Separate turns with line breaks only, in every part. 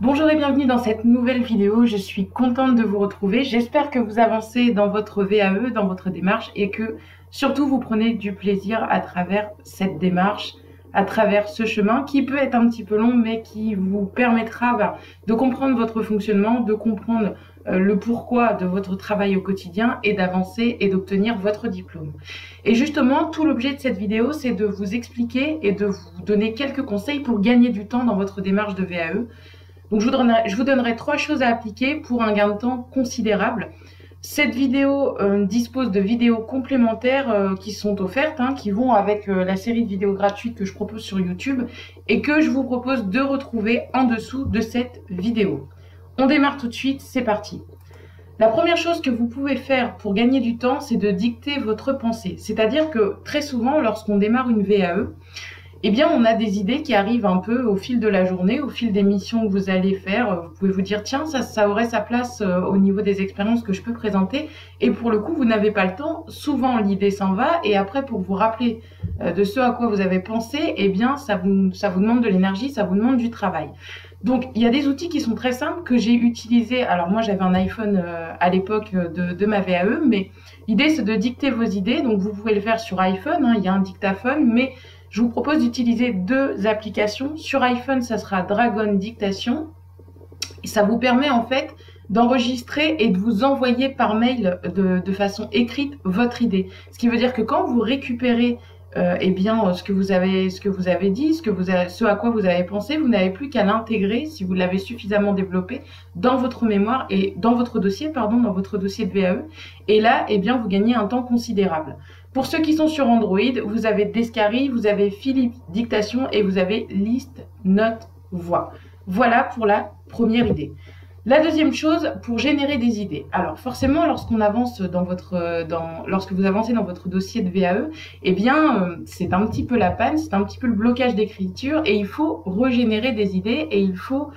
Bonjour et bienvenue dans cette nouvelle vidéo. Je suis contente de vous retrouver. J'espère que vous avancez dans votre VAE, dans votre démarche et que surtout vous prenez du plaisir à travers cette démarche, à travers ce chemin qui peut être un petit peu long mais qui vous permettra de comprendre votre fonctionnement, de comprendre le pourquoi de votre travail au quotidien et d'avancer et d'obtenir votre diplôme. Et justement, tout l'objet de cette vidéo, c'est de vous expliquer et de vous donner quelques conseils pour gagner du temps dans votre démarche de VAE. Donc je vous donnerai 3 choses à appliquer pour un gain de temps considérable. Cette vidéo dispose de vidéos complémentaires qui sont offertes, qui vont avec la série de vidéos gratuites que je propose sur YouTube et que je vous propose de retrouver en dessous de cette vidéo. On démarre tout de suite, c'est parti. La première chose que vous pouvez faire pour gagner du temps, c'est de dicter votre pensée. C'est-à-dire que très souvent, lorsqu'on démarre une VAE, eh bien, on a des idées qui arrivent un peu au fil de la journée, au fil des missions que vous allez faire. Vous pouvez vous dire, tiens, ça aurait sa place au niveau des expériences que je peux présenter. Et pour le coup, vous n'avez pas le temps. Souvent, l'idée s'en va. Et après, pour vous rappeler de ce à quoi vous avez pensé, eh bien, ça vous demande de l'énergie, ça vous demande du travail. Donc, il y a des outils qui sont très simples que j'ai utilisés. Alors, moi, j'avais un iPhone à l'époque de ma VAE, mais l'idée, c'est de dicter vos idées. Donc, vous pouvez le faire sur iPhone, il y a un dictaphone, mais je vous propose d'utiliser 2 applications. Sur iPhone, ça sera Dragon Dictation. Et ça vous permet en fait d'enregistrer et de vous envoyer par mail de façon écrite votre idée. Ce qui veut dire que quand vous récupérez ce que vous avez dit, ce à quoi vous avez pensé, vous n'avez plus qu'à l'intégrer, si vous l'avez suffisamment développé, dans votre mémoire et dans votre dossier de VAE. Et là, vous gagnez un temps considérable. Pour ceux qui sont sur Android, vous avez Descari, vous avez Philips Dictation et vous avez List Note Voix. Voilà pour la première idée. La deuxième chose, pour générer des idées. Alors forcément, lorsque vous avancez dans votre dossier de VAE, c'est un petit peu la panne, c'est un petit peu le blocage d'écriture et il faut régénérer des idées et il faut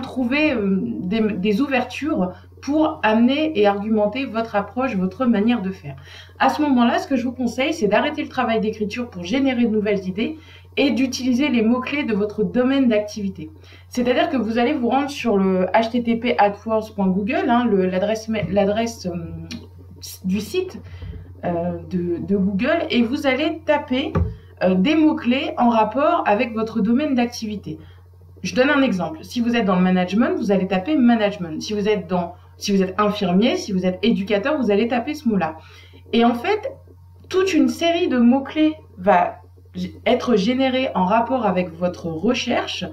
trouver des ouvertures pour amener et argumenter votre approche, votre manière de faire. À ce moment-là, ce que je vous conseille, c'est d'arrêter le travail d'écriture pour générer de nouvelles idées et d'utiliser les mots-clés de votre domaine d'activité. C'est-à-dire que vous allez vous rendre sur le http://adwords.google, l'adresse du site de Google, et vous allez taper des mots-clés en rapport avec votre domaine d'activité. Je donne un exemple. Si vous êtes dans le management, vous allez taper management. Si vous êtes infirmier, si vous êtes éducateur, vous allez taper ce mot-là. Et en fait, toute une série de mots-clés va être générée en rapport avec votre recherche.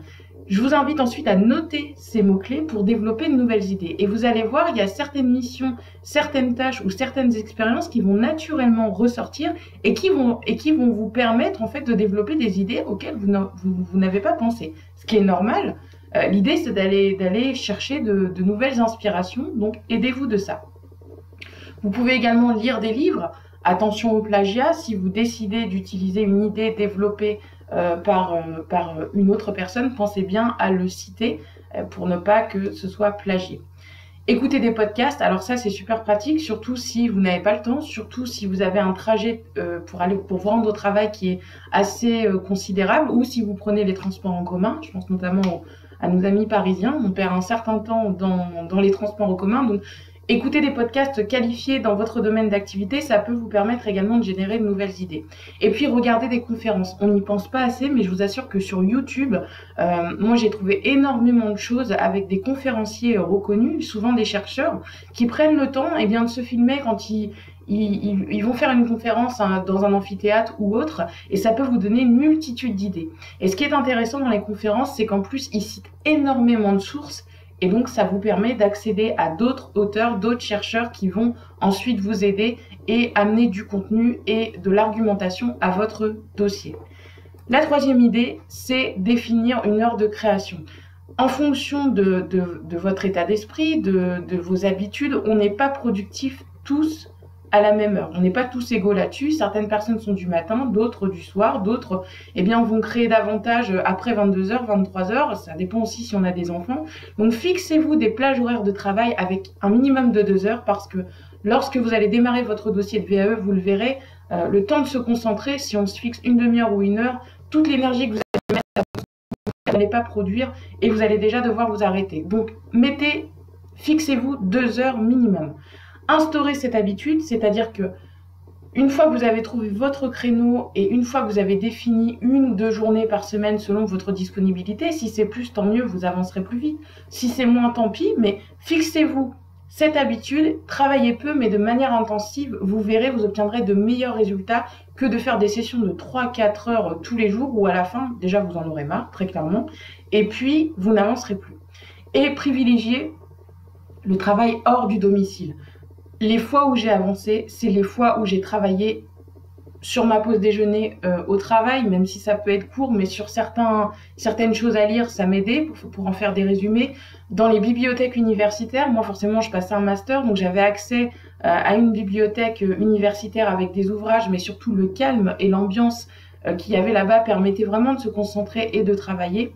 Je vous invite ensuite à noter ces mots-clés pour développer de nouvelles idées. Et vous allez voir, il y a certaines missions, certaines tâches ou certaines expériences qui vont naturellement ressortir et qui vont vous permettre en fait de développer des idées auxquelles vous n'avez pas pensé. Ce qui est normal. L'idée, c'est d'aller chercher de nouvelles inspirations, donc aidez-vous de ça. Vous pouvez également lire des livres. Attention au plagiat, si vous décidez d'utiliser une idée développée par une autre personne, pensez bien à le citer pour ne pas que ce soit plagié. Écoutez des podcasts, alors ça c'est super pratique, surtout si vous n'avez pas le temps, surtout si vous avez un trajet pour vous rendre au travail qui est assez considérable, ou si vous prenez les transports en commun. Je pense notamment à nos amis parisiens, on perd un certain temps dans les transports en commun, donc écouter des podcasts qualifiés dans votre domaine d'activité, ça peut vous permettre également de générer de nouvelles idées. Et puis, regardez des conférences. On n'y pense pas assez, mais je vous assure que sur YouTube, moi, j'ai trouvé énormément de choses avec des conférenciers reconnus, souvent des chercheurs, qui prennent le temps de se filmer quand ils vont faire une conférence dans un amphithéâtre ou autre, et ça peut vous donner une multitude d'idées. Et ce qui est intéressant dans les conférences, c'est qu'en plus, ils citent énormément de sources. Et donc, ça vous permet d'accéder à d'autres auteurs, d'autres chercheurs qui vont ensuite vous aider et amener du contenu et de l'argumentation à votre dossier. La troisième idée, c'est définir une heure de création. En fonction de votre état d'esprit, de vos habitudes, on n'est pas productifs tous à la même heure. On n'est pas tous égaux là-dessus. Certaines personnes sont du matin, d'autres du soir, d'autres vont créer davantage après 22h, 23h. Ça dépend aussi si on a des enfants. Donc fixez-vous des plages horaires de travail avec un minimum de 2 heures parce que lorsque vous allez démarrer votre dossier de VAE, vous le verrez, le temps de se concentrer, si on se fixe une demi-heure ou 1 heure, toute l'énergie que vous allez mettre à n'allez pas produire et vous allez déjà devoir vous arrêter. Donc, fixez-vous 2 heures minimum. Instaurez cette habitude, c'est-à-dire que une fois que vous avez trouvé votre créneau et une fois que vous avez défini 1 ou 2 journées par semaine selon votre disponibilité, si c'est plus, tant mieux, vous avancerez plus vite. Si c'est moins, tant pis, mais fixez-vous cette habitude, travaillez peu, mais de manière intensive, vous verrez, vous obtiendrez de meilleurs résultats que de faire des sessions de 3-4 heures tous les jours, où à la fin, déjà, vous en aurez marre, très clairement, et puis, vous n'avancerez plus. Et privilégiez le travail hors du domicile. Les fois où j'ai avancé, c'est les fois où j'ai travaillé sur ma pause déjeuner au travail, même si ça peut être court, mais sur certaines choses à lire, ça m'aidait pour en faire des résumés. Dans les bibliothèques universitaires, moi forcément je passais un master, donc j'avais accès à une bibliothèque universitaire avec des ouvrages, mais surtout le calme et l'ambiance qu'il y avait là-bas permettait vraiment de se concentrer et de travailler.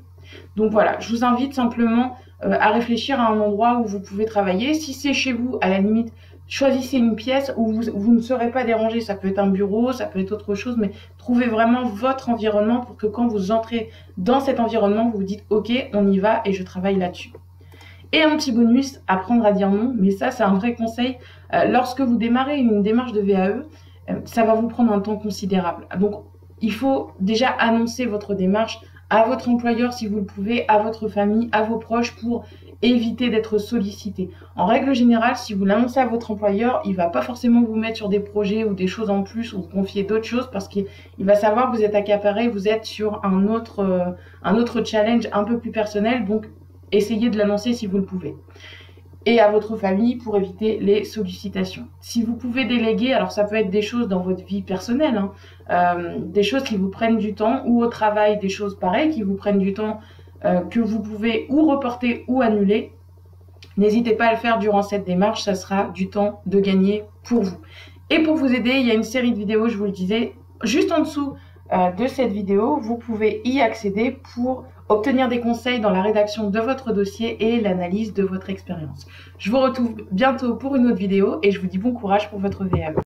Donc voilà, je vous invite simplement à réfléchir à un endroit où vous pouvez travailler. Si c'est chez vous, à la limite, choisissez une pièce où vous ne serez pas dérangé. Ça peut être un bureau, ça peut être autre chose, mais trouvez vraiment votre environnement pour que quand vous entrez dans cet environnement, vous vous dites « Ok, on y va et je travaille là-dessus ». Et un petit bonus, apprendre à dire non, mais ça c'est un vrai conseil. Lorsque vous démarrez une démarche de VAE, ça va vous prendre un temps considérable. Donc il faut déjà annoncer votre démarche à votre employeur si vous le pouvez, à votre famille, à vos proches pour éviter d'être sollicité. En règle générale, si vous l'annoncez à votre employeur, il ne va pas forcément vous mettre sur des projets ou des choses en plus ou vous confier d'autres choses parce qu'il va savoir que vous êtes accaparé, vous êtes sur un autre challenge un peu plus personnel, donc essayez de l'annoncer si vous le pouvez. Et à votre famille pour éviter les sollicitations. Si vous pouvez déléguer, alors ça peut être des choses dans votre vie personnelle, des choses qui vous prennent du temps, ou au travail, des choses pareilles qui vous prennent du temps, que vous pouvez ou reporter ou annuler. N'hésitez pas à le faire durant cette démarche, ça sera du temps de gagner pour vous. Et pour vous aider, il y a une série de vidéos, je vous le disais, juste en dessous de cette vidéo, vous pouvez y accéder pour obtenir des conseils dans la rédaction de votre dossier et l'analyse de votre expérience. Je vous retrouve bientôt pour une autre vidéo et je vous dis bon courage pour votre VAE.